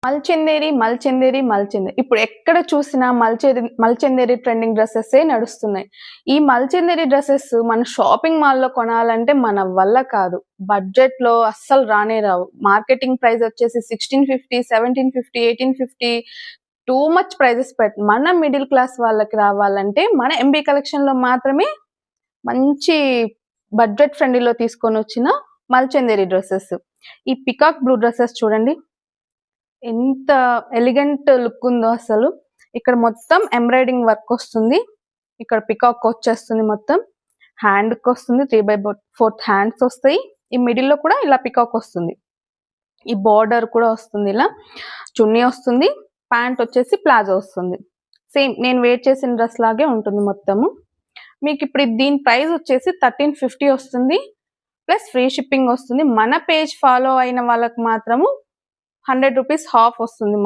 మల్చందేరి, మల్చందేరి, మల్చందేరి. ఇప్పుడు ఎక్కడ చూసినా మల్చందేరి ట్రెండింగ్ డ్రెస్సెసే నడుస్తున్నాయి. ఈ మల్చందేరి డ్రెస్సెస్ మన షాపింగ్ మాల్‌లో కొనాలంటే మన వల్ల కాదు. బడ్జెట్‌లో అస్సలు రానే రావు. మార్కెటింగ్ ప్రైస్ వచ్చేసి 1650, 1750, 1850 టూ మచ్ ప్రైజెస్ మన మిడిల్ క్లాస్ వాళ్ళకి రావాలంటే మన ఎంబీ కలెక్షన్‌లో మాత్రమే మంచి బడ్జెట్ ఫ్రెండ్లీలో తీసుకొనొచ్చిన మల్చందేరి డ్రెస్సెస్. ఈ పికాక్ బ్లూ డ్రెస్సెస్ చూడండి. ఎంత ఎలిగెంట్ లుక్ ఉందో అసలు. ఇక్కడ మొత్తం ఎంబ్రాయిడింగ్ వర్క్ వస్తుంది. ఇక్కడ పికాక్ వచ్చేస్తుంది మొత్తం. హ్యాండ్‌కి వస్తుంది. 3/4 హ్యాండ్స్ వస్తాయి. ఈ మిడిల్‌లో కూడా ఇలా పికాక్ వస్తుంది. ఈ బోర్డర్ కూడా వస్తుంది ఇలా. చున్నీ వస్తుంది. ప్యాంట్ వచ్చేసి ప్లాజో వస్తుంది. సేమ్ నేను వేర్ చేసిన డ్రెస్ లాగే ఉంటుంది మొత్తము. మీకు ఇప్పుడు దీని ప్రైస్ వచ్చేసి 1350 వస్తుంది. ప్లస్ ఫ్రీ షిప్పింగ్ వస్తుంది. మన పేజ్ ఫాలో అయిన వాళ్ళకి మాత్రము 100 రూపీస్ హాఫ్ వస్తుంది